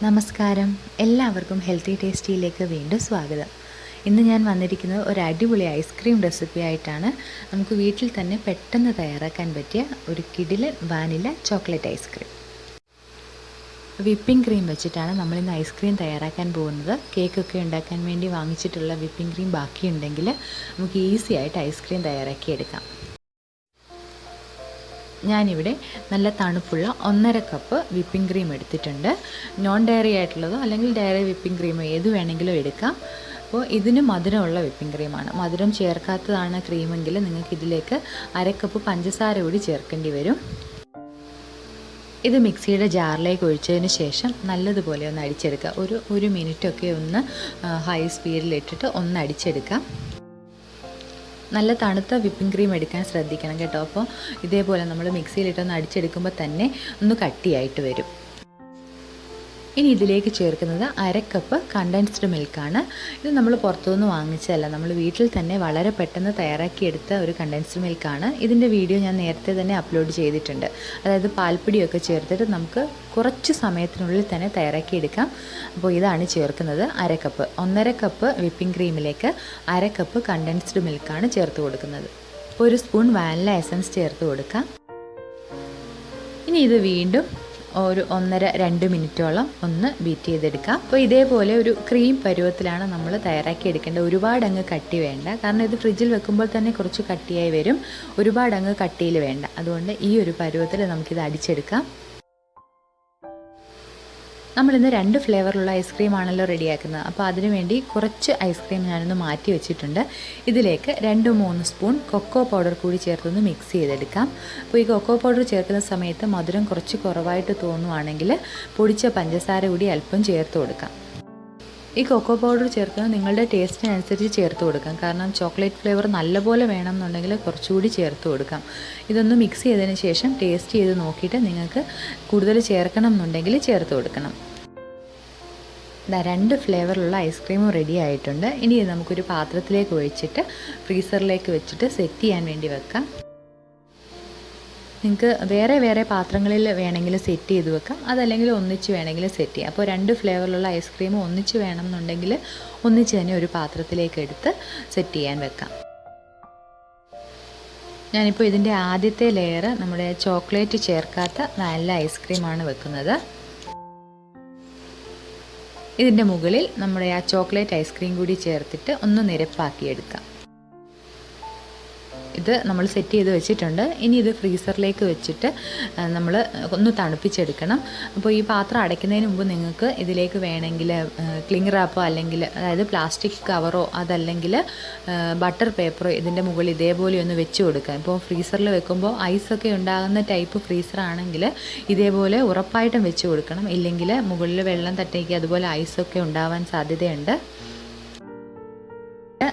നമസ്കാരം, എല്ലാവർക്കും ഹെൽത്തി ടേസ്റ്റിയിലേക്ക് വീണ്ടും സ്വാഗതം. ഇന്ന് ഞാൻ വന്നിരിക്കുന്നത് ഒരു അടിപൊളി ഐസ്ക്രീം റെസിപ്പി ആയിട്ടാണ്. നമുക്ക് വീട്ടിൽ തന്നെ പെട്ടെന്ന് തയ്യാറാക്കാൻ പറ്റിയ ഒരു കിടിലൻ vanilla chocolate ice cream. Whipping cream വെച്ചിട്ടാണ് നമ്മളിന്ന് ഐസ്ക്രീം തയ്യാറാക്കാൻ പോകുന്നത്. കേക്കൊക്കെ ഉണ്ടാക്കാൻ വേണ്ടി വാങ്ങിച്ചിട്ടുള്ള വിപ്പിംഗ് ക്രീം ബാക്കിയുണ്ടെങ്കിൽ നമുക്ക് ഈസി ആയിട്ട് ഐസ്ക്രീം തയ്യാറാക്കിയെടുക്കാം. ഞാനിവിടെ നല്ല തണുപ്പുള്ള 1.5 കപ്പ് വിപ്പിംഗ് ക്രീം എടുത്തിട്ടുണ്ട്. നോൺ ഡയറി ആയിട്ടുള്ളതോ അല്ലെങ്കിൽ ഡയറി വിപ്പിംഗ് ക്രീമോ ഏത് വേണമെങ്കിലും എടുക്കാം. അപ്പോൾ ഇതിന് മധുരമുള്ള വിപ്പിംഗ് ക്രീമാണ്. മധുരം ചേർക്കാത്തതാണ് ക്രീമെങ്കിൽ നിങ്ങൾക്ക് ഇതിലേക്ക് 1/2 കപ്പ് പഞ്ചസാര കൂടി ചേർക്കേണ്ടി വരും. ഇത് മിക്സിയുടെ ജാറിലേക്ക് ഒഴിച്ചതിന് ശേഷം നല്ലതുപോലെ ഒന്ന് അടിച്ചെടുക്കുക. ഒരു മിനിറ്റൊക്കെ ഒന്ന് ഹൈ സ്പീഡിലിട്ടിട്ട് ഒന്ന് അടിച്ചെടുക്കാം. നല്ല തണുത്ത വിപ്പിംഗ് ക്രീം എടുക്കാൻ ശ്രദ്ധിക്കണം കേട്ടോ. അപ്പോൾ ഇതേപോലെ നമ്മൾ മിക്സിയിലിട്ടൊന്ന് അടിച്ചെടുക്കുമ്പോൾ തന്നെ ഒന്ന് കട്ടിയായിട്ട് വരും. ഇനി ഇതിലേക്ക് ചേർക്കുന്നത് 1/2 കപ്പ് കണ്ടൻസ്ഡ് മിൽക്കാണ്. ഇത് നമ്മൾ പുറത്തുനിന്ന് വാങ്ങിച്ചതല്ല, നമ്മൾ വീട്ടിൽ തന്നെ വളരെ പെട്ടെന്ന് തയ്യാറാക്കിയെടുത്ത ഒരു കണ്ടൻസ്ഡ് മിൽക്കാണ്. ഇതിൻ്റെ വീഡിയോ ഞാൻ നേരത്തെ തന്നെ അപ്ലോഡ് ചെയ്തിട്ടുണ്ട്. അതായത് പാൽപ്പൊടിയൊക്കെ ചേർത്തിട്ട് നമുക്ക് കുറച്ച് സമയത്തിനുള്ളിൽ തന്നെ തയ്യാറാക്കിയെടുക്കാം. അപ്പോൾ ഇതാണ് ചേർക്കുന്നത് 1/2 കപ്പ്. 1.5 കപ്പ് വിപ്പിംഗ് ക്രീമിലേക്ക് 1/2 കപ്പ് കണ്ടൻസ്ഡ് മിൽക്കാണ് ചേർത്ത് കൊടുക്കുന്നത്. അപ്പോൾ 1 സ്പൂൺ വാനില എസൻസ് ചേർത്ത് കൊടുക്കാം. ഇനി ഇത് വീണ്ടും ഒരു 1.5-2 മിനിറ്റോളം ഒന്ന് ബീറ്റ് ചെയ്തെടുക്കാം. അപ്പോൾ ഇതേപോലെ ഒരു ക്രീം പരുവത്തിലാണ് നമ്മൾ തയ്യാറാക്കി എടുക്കേണ്ടത്. ഒരുപാട് അങ്ങ് കട്ടി വേണ്ട, കാരണം ഇത് ഫ്രിഡ്ജിൽ വെക്കുമ്പോൾ തന്നെ കുറച്ച് കട്ടിയായി വരും. ഒരുപാട് അങ്ങ് കട്ടിയിൽ വേണ്ട. അതുകൊണ്ട് ഈ ഒരു പരുവത്തിൽ നമുക്കിത് അടിച്ചെടുക്കാം. നമ്മളിന്ന് 2 ഫ്ലേവറിലുള്ള ഐസ്ക്രീമാണല്ലോ റെഡിയാക്കുന്നത്. അപ്പോൾ അതിനുവേണ്ടി കുറച്ച് ഐസ്ക്രീം ഞാനൊന്ന് മാറ്റി വെച്ചിട്ടുണ്ട്. ഇതിലേക്ക് 2-3 സ്പൂൺ കൊക്കോ പൗഡർ കൂടി ചേർത്തൊന്ന് മിക്സ് ചെയ്തെടുക്കാം. അപ്പോൾ ഈ കൊക്കോ പൗഡർ ചേർക്കുന്ന സമയത്ത് മധുരം കുറച്ച് കുറവായിട്ട് തോന്നുവാണെങ്കിൽ പൊടിച്ച പഞ്ചസാര കൂടി അല്പം ചേർത്ത് കൊടുക്കാം. ഈ കൊക്കോ പൗഡർ ചേർക്കുന്നത് നിങ്ങളുടെ ടേസ്റ്റിനനുസരിച്ച് ചേർത്ത് കൊടുക്കാം. കാരണം ചോക്ലേറ്റ് ഫ്ലേവർ നല്ലപോലെ വേണമെന്നുണ്ടെങ്കിൽ കുറച്ചുകൂടി ചേർത്ത് കൊടുക്കാം. ഇതൊന്ന് മിക്സ് ചെയ്തതിന് ശേഷം ടേസ്റ്റ് ചെയ്ത് നോക്കിയിട്ട് നിങ്ങൾക്ക് കൂടുതൽ ചേർക്കണം എന്നുണ്ടെങ്കിൽ ചേർത്ത് കൊടുക്കണം. 2 ഫ്ലേവറിലുള്ള ഐസ്ക്രീമും റെഡി ആയിട്ടുണ്ട്. ഇനി നമുക്കൊരു പാത്രത്തിലേക്ക് ഒഴിച്ചിട്ട് ഫ്രീസറിലേക്ക് വെച്ചിട്ട് സെറ്റ് ചെയ്യാൻ വേണ്ടി വെക്കാം. നിങ്ങൾക്ക് വേറെ പാത്രങ്ങളിൽ വേണമെങ്കിൽ സെറ്റ് ചെയ്ത് വെക്കാം, അതല്ലെങ്കിൽ ഒന്നിച്ച് വേണമെങ്കിൽ സെറ്റ് ചെയ്യാം. അപ്പോൾ 2 ഫ്ലേവറിലുള്ള ഐസ്ക്രീം ഒന്നിച്ച് വേണമെന്നുണ്ടെങ്കിൽ ഒന്നിച്ച് തന്നെ ഒരു പാത്രത്തിലേക്ക് എടുത്ത് സെറ്റ് ചെയ്യാൻ വെക്കാം. ഞാനിപ്പോൾ ഇതിൻ്റെ ആദ്യത്തെ ലെയർ നമ്മുടെ ചോക്ലേറ്റ് ചേർക്കാത്ത നല്ല ഐസ്ക്രീമാണ് വെക്കുന്നത്. ഇതിൻ്റെ മുകളിൽ നമ്മുടെ ആ ചോക്ലേറ്റ് ഐസ്ക്രീം കൂടി ചേർത്തിട്ട് ഒന്ന് നിരപ്പാക്കിയെടുക്കാം. ഇത് നമ്മൾ സെറ്റ് ചെയ്ത് വെച്ചിട്ടുണ്ട്. ഇനി ഇത് ഫ്രീസറിലേക്ക് വെച്ചിട്ട് നമ്മൾ ഒന്ന് തണുപ്പിച്ചെടുക്കണം. അപ്പോൾ ഈ പാത്രം അടയ്ക്കുന്നതിന് മുമ്പ് നിങ്ങൾക്ക് ഇതിലേക്ക് വേണമെങ്കിൽ ക്ലിംഗ് റാപ്പോ അല്ലെങ്കിൽ അതായത് പ്ലാസ്റ്റിക് കവറോ അതല്ലെങ്കിൽ ബട്ടർ പേപ്പറോ ഇതിൻ്റെ മുകളിൽ ഇതേപോലെ ഒന്ന് വെച്ച് കൊടുക്കാം. ഇപ്പോൾ ഫ്രീസറിൽ വെക്കുമ്പോൾ ഐസൊക്കെ ഉണ്ടാകുന്ന ടൈപ്പ് ഫ്രീസറാണെങ്കിൽ ഇതേപോലെ ഉറപ്പായിട്ടും വെച്ച് കൊടുക്കണം. ഇല്ലെങ്കിൽ മുകളിൽ വെള്ളം തട്ടേക്ക് അതുപോലെ ഐസൊക്കെ ഉണ്ടാവാൻ സാധ്യതയുണ്ട്.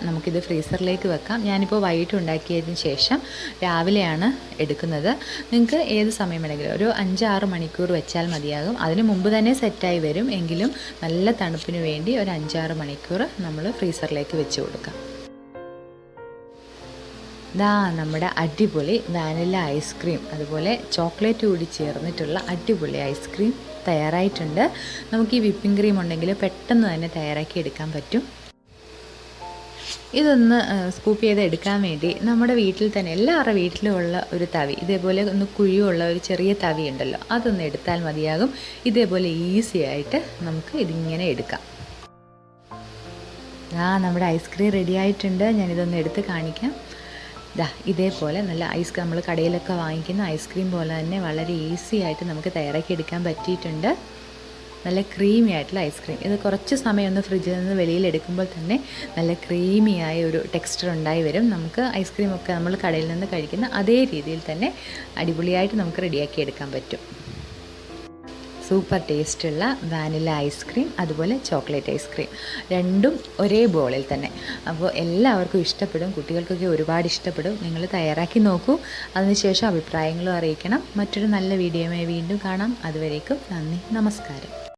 നമുക്കിത് ഫ്രീസറിലേക്ക് വെക്കാം. ഞാനിപ്പോൾ വൈകിട്ട് ഉണ്ടാക്കിയതിന് ശേഷം രാവിലെയാണ് എടുക്കുന്നത്. നിങ്ങൾക്ക് ഏത് സമയം വേണമെങ്കിലും ഒരു 5-6 മണിക്കൂർ വെച്ചാൽ മതിയാകും. അതിന് മുമ്പ് തന്നെ സെറ്റായി വരും. എങ്കിലും നല്ല തണുപ്പിന് വേണ്ടി ഒരു 5-6 മണിക്കൂർ നമ്മൾ ഫ്രീസറിലേക്ക് വെച്ച് കൊടുക്കാം. നമ്മുടെ അടിപൊളി വാനില ഐസ്ക്രീം അതുപോലെ ചോക്ലേറ്റ് കൂടി ചേർന്നിട്ടുള്ള അടിപൊളി ഐസ്ക്രീം തയ്യാറായിട്ടുണ്ട്. നമുക്ക് ഈ വിപ്പിംഗ് ക്രീം ഉണ്ടെങ്കിൽ പെട്ടെന്ന് തന്നെ തയ്യാറാക്കി എടുക്കാൻ പറ്റും. ഇതൊന്ന് സ്കൂപ്പ് ചെയ്ത് എടുക്കാൻ വേണ്ടി നമ്മുടെ വീട്ടിൽ തന്നെ എല്ലാവരുടെ വീട്ടിലുമുള്ള ഒരു തവി, ഇതേപോലെ ഒന്ന് കുഴിയുള്ള ഒരു ചെറിയ തവി ഉണ്ടല്ലോ, അതൊന്ന് എടുത്താൽ മതിയാകും. ഇതേപോലെ ഈസി ആയിട്ട് നമുക്ക് ഇതിങ്ങനെ എടുക്കാം. നമ്മുടെ ഐസ്ക്രീം റെഡി ആയിട്ടുണ്ട്. ഞാനിതൊന്ന് എടുത്ത് കാണിക്കാം. ഇതേപോലെ നല്ല നമ്മൾ കടയിലൊക്കെ വാങ്ങിക്കുന്ന ഐസ്ക്രീം പോലെ തന്നെ വളരെ ഈസി ആയിട്ട് നമുക്ക് തയ്യാറാക്കി എടുക്കാൻ പറ്റിയിട്ടുണ്ട്. നല്ല ക്രീമി ആയിട്ടുള്ള ഐസ്ക്രീം. ഇത് കുറച്ച് സമയം ഒന്ന് ഫ്രിഡ്ജിൽ നിന്ന് വെളിയിൽ എടുക്കുമ്പോൾ തന്നെ നല്ല ക്രീമിയായ ഒരു ടെക്സ്ചർ ഉണ്ടായി വരും. നമുക്ക് ഐസ്ക്രീമൊക്കെ നമ്മൾ കടയിൽ നിന്ന് കഴിക്കുന്ന അതേ രീതിയിൽ തന്നെ അടിപൊളിയായിട്ട് നമുക്ക് റെഡിയാക്കി എടുക്കാൻ പറ്റും. സൂപ്പർ ടേസ്റ്റുള്ള വാനില ഐസ്ക്രീം അതുപോലെ ചോക്ലേറ്റ് ഐസ്ക്രീം രണ്ടും ഒരേ ബോളിൽ തന്നെ. അപ്പോൾ എല്ലാവർക്കും ഇഷ്ടപ്പെടും, കുട്ടികൾക്കൊക്കെ ഒരുപാട് ഇഷ്ടപ്പെടും. നിങ്ങൾ തയ്യാറാക്കി നോക്കൂ. അതിനുശേഷം അഭിപ്രായങ്ങളും അറിയിക്കണം. മറ്റൊരു നല്ല വീഡിയോയുമായി വീണ്ടും കാണാം. അതുവരേക്കും നന്ദി, നമസ്കാരം.